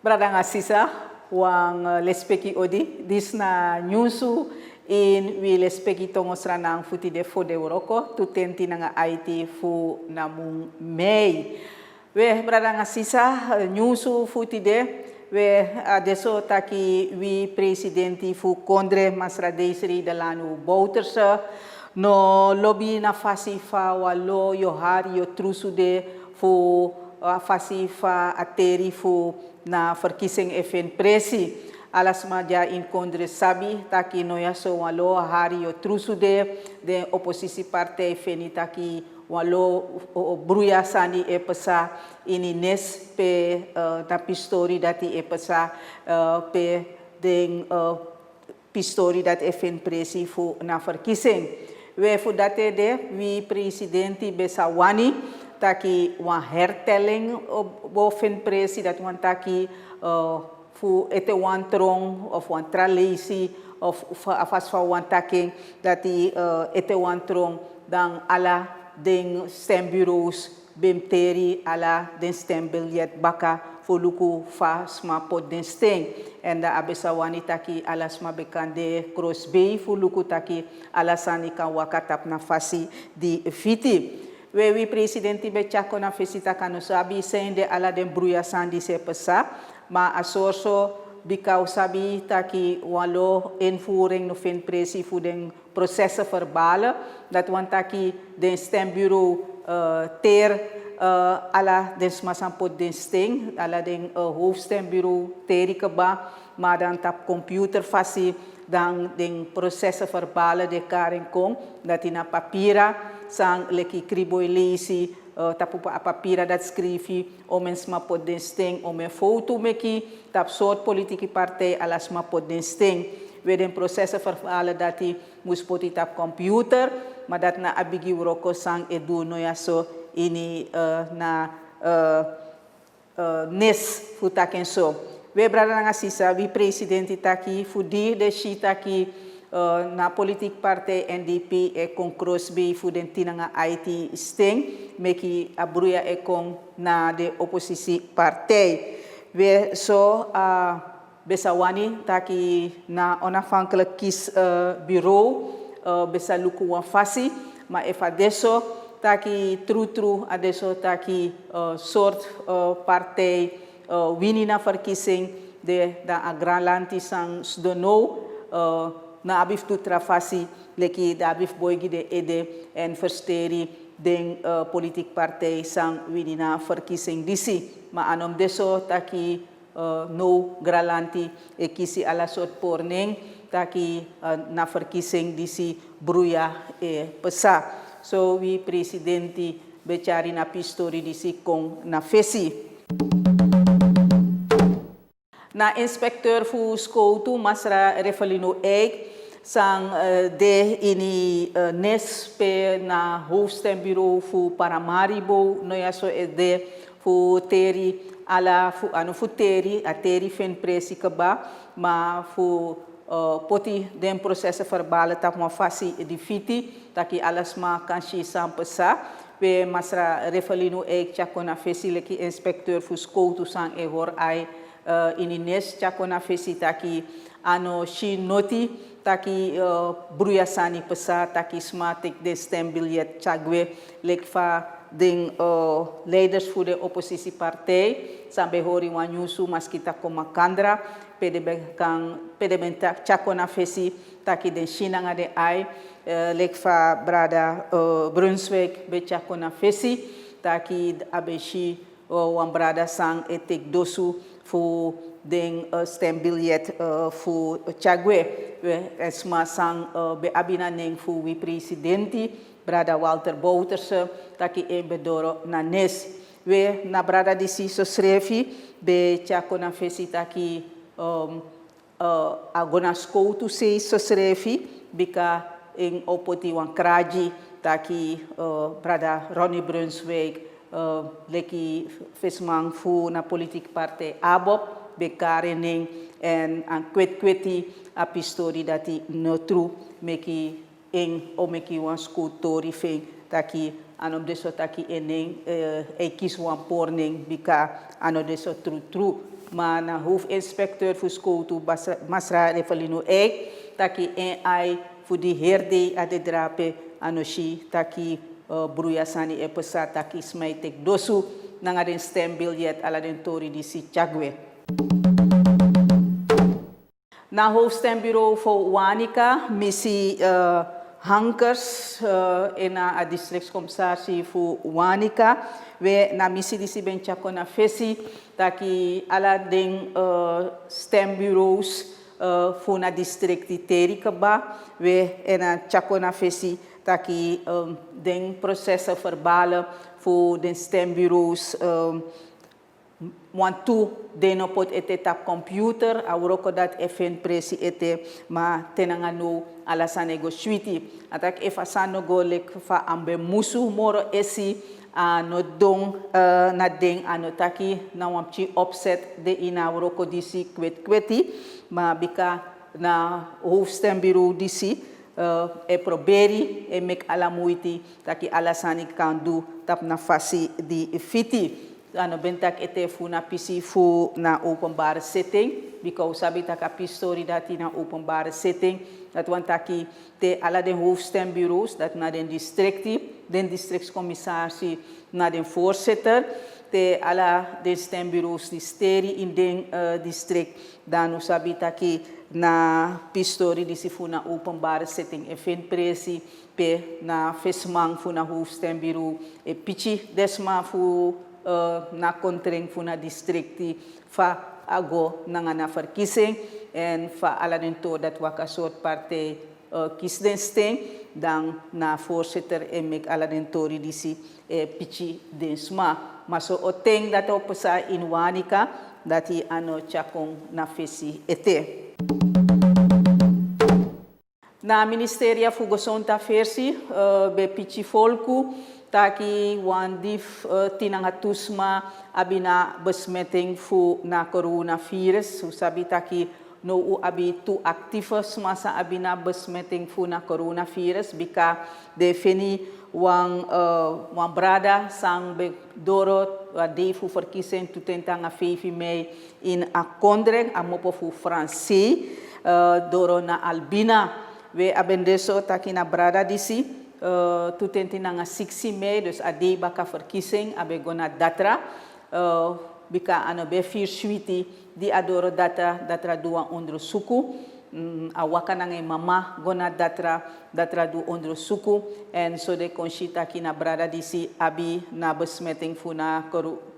Brada nga sisa, wang lespeki odi, dis na nyusu in wi lespeki tongos ranang futi de fo de uroko, tu tenti nga IT fu namung mei. We brada nga sisa, nyusu futi de, we adesso taki wi presidenti fu Kondre Masra Desri Delano Bouterse, no lobby na fasi fa walo yo hari yo trusu de fu fasi fa ateri fu na verkiezing even presi alas maja in Kondre sabi taki no yaso walo hari yo trusu de oposisi partij feni taki walo bruya sani e pesa ini nes pe na pistori dati e pesa pe den pistori dat even presi fu na verkiezing. We fu date de wi presidenti besawani taki wan hertelling boven presi dat wan taki fu ete wan trong of wan tralesi of afas fa wan taking dati ete wan trong dan ala den stembureaus bimteri ala den stembiljet baka fu luku fa sma pot den sting en da abesawani taki ala sma bekande crossbay fu luku taki ala sani kan wakatap na fasi di fiti. We presidenti bechako na fesita kanu sabi sende ala den bruya sandi se pesa ma asorso bikau sabi taki walo invoering no fin presi fu den processen verbale dat wan taki den stembureau ter ala den smasampot den sting ala den hoofdstembureau terikeba maar dan tap computer fasi dan den processen verbale de karing kong dat ina papira sang leki kriboy lesi tapu papira dat skrifi om en smapot den sting om en foto meki tap soort politieke partij ala smapot den sting we den processen verbale dat die moest poti tap computer maar dat na abigi uroko sang edu no ya so ini na nes futaken so we brada nga sisa we presidenti taki fudi de shi taki na politik partij NDP e kon crossbay fu den tinanga IT sting meki abruya e kon na de opposisi partij we so besawani taki na onafhankelijk kiesbureau besa luku wan fasi ma efa deso taki tru adesso taki soort partij wini na verkiezing de da agralanti sang sdono na abif tu trafasi leki da abif boygi de ede en versteri den politik partij sang wini na verkiezing disi ma anom deso taki no gralanti e kisi ala soort porning taki na verkiezing disi bruya e pesa so wi presidenti becari na pistori disi kong na fesi na inspecteur fu skoutu Masra Refelino Eik sang de ini nes pe na hoofdstembureau fu Paramaribo no ya so de fu teri ala fu anu fu teri a teri fen presi keba ma fu poti den processen verbale tap ma fasi di fiti taki alas ma kanshi sampesa we Masra Refelino Eik chakona fesi leki inspecteur fu skoutu sang e hor ai inines chakona fesi taki ano shi noti taki bruyasani pesa taki smatik de stembiljet chagwe lekfa den leiders voor de oppositiepartij sampai hori wanyusu maskita komakandra pedementa chakona fesi taki den shinanga de ai lekfa brada Brunswijk be chakona fesi taki abeshi wan brada sang etek dosu fu den stembiljet fu chagwe esma sang be abina neng fu wi presidenti brada Walter Bouterse taki e bedoro na nes we na brada disi so srefi be chakona fesi taki agona skoutu se so srefi bika in opoti wan kraji taki brada Ronnie Brunswijk leki fesmang fu na politik partij ABOP bekarening en an kweti a pistori dati notru meki in o meki wan skutori fe taki anom deso taki eneng kis wan porning bika ano deso true maar na hoofdinspecteur voor school toe Masra Revalino taki ai voor die herde ade drape anoshi taki bruya sani epesa taki smaitek dosu nanga den stembiljet ala den tori di si chagwe. Na hoofdstembureau voor Wanica, missie Hankers in a districtscommissarie voor Wanica. We na missie die si ben chako na fesi, taki ala den stembureaus voor na district Terikaba. We na chako na fesi, taki den processen verbalen voor den stembureaus. Want toe deno pot ete tap computer, auroko dat even presi ete ma tenangano ala sanego switi. Atak efa sano go lek fa ambe musu moro esi no dong na ding ano taki na wamchi opset de ina auroko disi kweti ma bika na hoofdstembureau disi e proberi e mek ala muiti taki ala sani kan do tap na fasi di fiti. Ano bentak ete funa pisi fu na openbare setting because sabi taka pistori dati na openbare setting dat wantaki te ala den hoofdstembureaus dat na den districtscommissarie na den voorzitter te ala den stembureaus die steri in den district dan sabi taki na pistori di si fu na openbare setting e fin presi pe na fesmang fu na hoofdstembureau e pichi desma fu na kontring fu na districti fa ago na verkiezing en fa ala den to dat waka soort partij kies den sting dan na voorzitter en mek ala den tori disi pichi den sma maar so oteng dat op sa in Wanica dat i ano chakong na fesi ete. Na ministeria fu gosonta versi be pichi folku taki wan dif tinangatusma abina besmetting fu na coronavirus. So sabi taki no u abi tu activus masa abina besmetting fu na coronavirus bika defini wan brada sang be doro de fu verkiezing tutentanga 5 Mei in Akondre amopo fu Fransi doro na Albina we abendeso taki na brada disi tutenti nanga 6 Mei, dus ade baka verkiezing, abe gona datra, bika ano be 4 switi, di adoro datra dua onderzoeken, awaka nanga mama gona datra du onderzoeken, en so de konshita ki na brada disi abi na besmetting fu na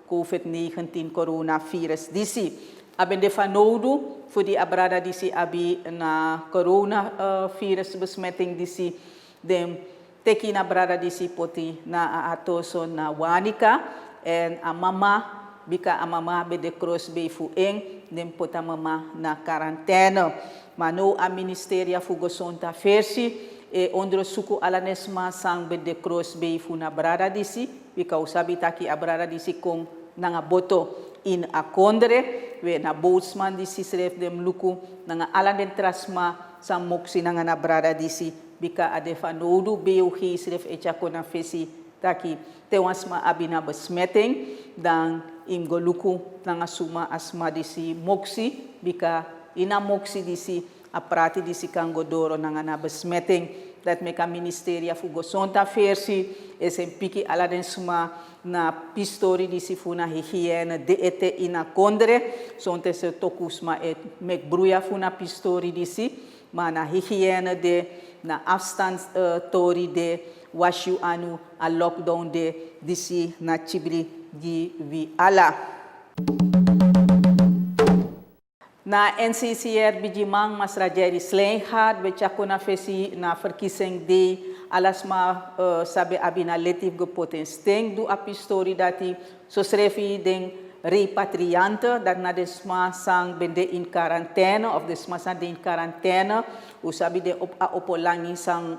COVID-19 coronavirus disi. Aben de fanodu fu di abrada disi abi na coronavirus besmetting disi, dem teki na brada disi poti na atoso na Wanica en a mama bika a mama be de cross be fu eng dem pota mama na quarantaine mano a ministeria fu gosonta versi e onderzoeken ala nesma sang be de cross be fu na brada disi bika usabi taki a brada disi kong nanga boto in Akondre we na bootsman disi sref dem luku nanga ala den trasma sang moksi nanga na brada disi bika adefa nodu beu hisref echako na fesi taki te wasma abina besmetting dan im goluku nanga suma asma disi moksi bika ina moksi disi aprati disi kango doro nanga na besmetting dat meka ministeria fu gosonta versi esen piki ala den suma na pistori disi fu na hygiene de ete ina kondre sonte se tokusma et mek bruya fu na pistori disi ma na hygiene de na afstand tori de washu anu a lockdown de disi na chibri di vi ala. Na NCCR bijimang mas rajeri slenghat bechako na fesi na verkiezing de alasma sabe abina letif gepotensting du apistori dati so srefi den repatriante dat na desma sang bende in quarantaine of desma sang de in quarantaine usabi de op a opolangi sang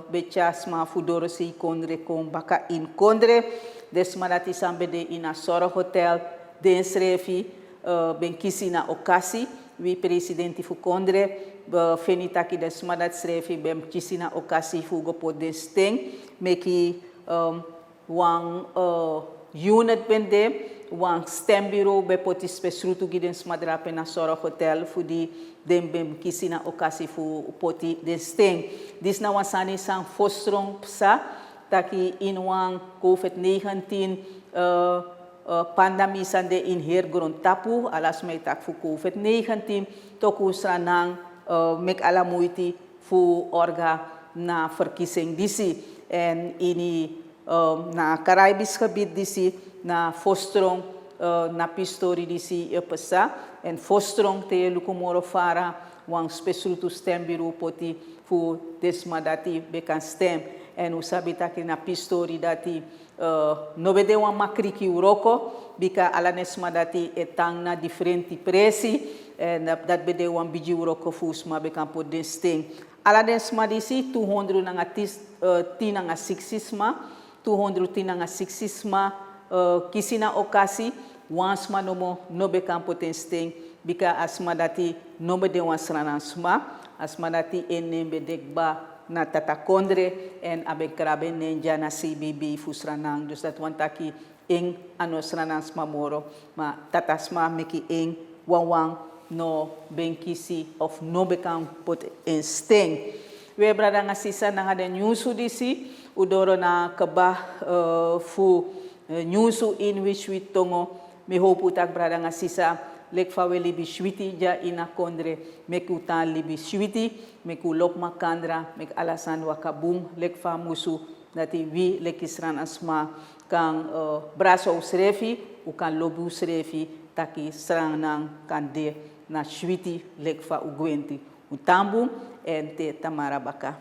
becha sma fudoro si kondre kon baka in kondre desma dati sang bende in a soro hotel den srefi ben kisi na okasi wi presidenti fu kondre fenita ki desma dat srefi ben kisi na okasi fu go podesteng meki wang unit bende wang stembiro be poti spesrutu giden smadra pena soro hotel fudi dembem kisina okasi fu poti den steng dis na wasani sang fostrong psa taki in wang COVID-19 pandemi sande in hergrond tapu alas may tak fu COVID-19 toku sanang mek alamuiti fu orga na verkiezing disi en ini na Caraibes gebied disi na fostrong na pistori disi pesa en fostrong te lukumoro fara wang spesrutu stem biru poti fu desmadati bekan stem en usabita ki na pistori dati nobede wan makriki uroko bika alanesma dati etang na differenti presi en dat bede wan biji uroko fusma bekan po desting alanesma disi 200 nanga tinanga sixisma 200 tinanga sixisma kisina okasi wansma nomo nobe kampo tensting bika asma dati nobe de wansrana sma asma dati enembe dekba na tata kondre en abe krabe nenja na CBB fusranang dus dat wantaki ing anosranang sma moro ma tata sma meki ing wawang no benkisi of nobe kampo tensting we brada nga sisa nga den nyusu disi udoro na kaba fu nyusu in which we tongo me hopu tak brada nga sisa lek fa we libi shwiti ja ina kondre mek utan libi shwiti mek ulok makandra mek alasan wakabung lek fa musu dati wi lek isran asma kang braso usrefi u kan lobu usrefi taki srang nang kan de na shwiti lek fa ugwenti utambu en te Tamara Baka.